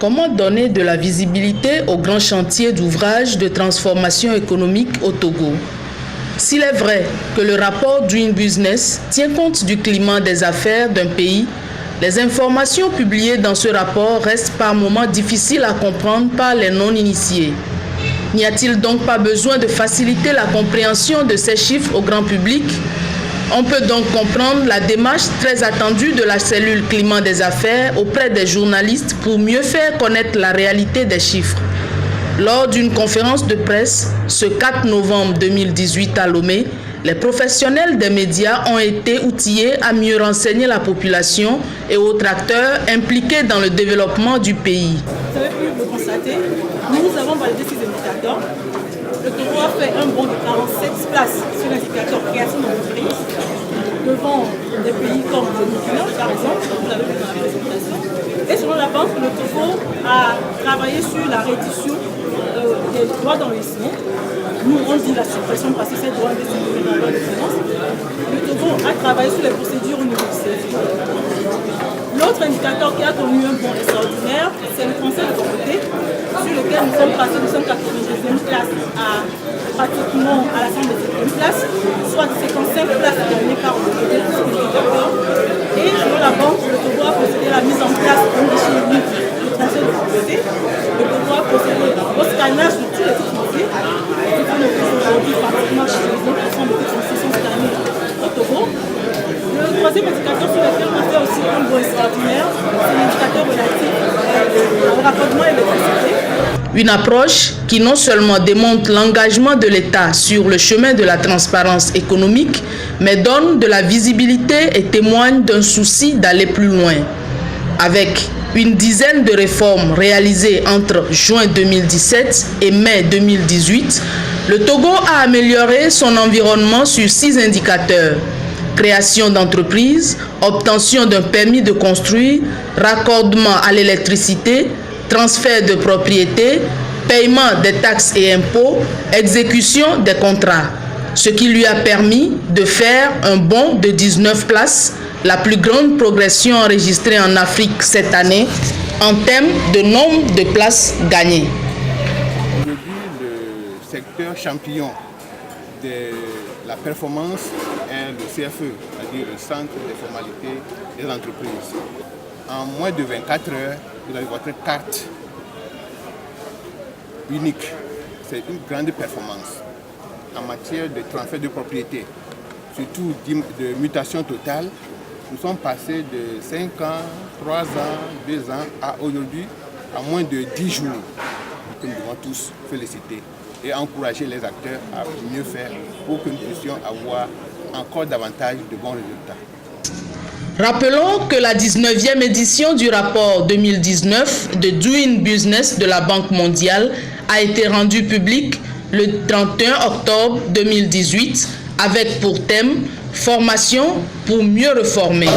Comment donner de la visibilité aux grands chantiers d'ouvrage de transformation économique au Togo? S'il est vrai que le rapport Doing Business tient compte du climat des affaires d'un pays, les informations publiées dans ce rapport restent par moments difficiles à comprendre par les non-initiés. N'y a-t-il donc pas besoin de faciliter la compréhension de ces chiffres au grand public? On peut donc comprendre la démarche très attendue de la cellule climat des affaires auprès des journalistes pour mieux faire connaître la réalité des chiffres. Lors d'une conférence de presse, ce 4 novembre 2018 à Lomé, les professionnels des médias ont été outillés à mieux renseigner la population et autres acteurs impliqués dans le développement du pays. Vous avez pu le constater, nous avons validé ces indicateurs. Le Togo a fait un bond de 47 places sur l'indicateur création d'entreprise devant des pays comme le Burkina, par exemple, vous l'avez vu dans la présentation. Et selon la banque, le Togo a travaillé sur la réduction des droits d'enregistrement. Nous, on dit la suppression parce que ces droits sont dans la loi de finances. Le Togo a travaillé sur les procédures au niveau du CFI. L'autre indicateur qui a connu un bond extraordinaire, c'est le Conseil de pauvreté, sur lequel nous sommes passés de 182e place à pratiquement à la 120e place, soit 55 places gagnées par le Togo. Et selon la banque, le Togo a procédé à la mise en place d'un guichet unique de Conseil de pauvreté. Le Togo a procédé au scannage de tous les titres fonciers. Les titres fonciers aujourd'hui, pratiquement chez les 100% de titres fonciers sont scannés au Togo. Le troisième indicateur sur lequel on fait aussi un bond extraordinaire, c'est l'indicateur relatif au raccordement électricité. Une approche qui non seulement démontre l'engagement de l'État sur le chemin de la transparence économique, mais donne de la visibilité et témoigne d'un souci d'aller plus loin. Avec une dizaine de réformes réalisées entre juin 2017 et mai 2018, le Togo a amélioré son environnement sur 6 indicateurs. Création d'entreprises, obtention d'un permis de construire, raccordement à l'électricité, transfert de propriété, paiement des taxes et impôts, exécution des contrats. Ce qui lui a permis de faire un bond de 19 places, la plus grande progression enregistrée en Afrique cette année en termes de nombre de places gagnées. Aujourd'hui, le secteur champignon de la performance est le CFE, c'est-à-dire le Centre des formalités des entreprises. En moins de 24 heures, vous avez votre carte unique. C'est une grande performance en matière de transfert de propriété, surtout de mutation totale. Nous sommes passés de 5 ans, 3 ans, 2 ans à aujourd'hui, à moins de 10 jours. Nous devons tous féliciter et encourager les acteurs à mieux faire pour que nous puissions avoir encore davantage de bons résultats. Rappelons que la 19e édition du rapport 2019 de Doing Business de la Banque mondiale a été rendue publique le 31 octobre 2018 avec pour thème « Formation pour mieux reformer ».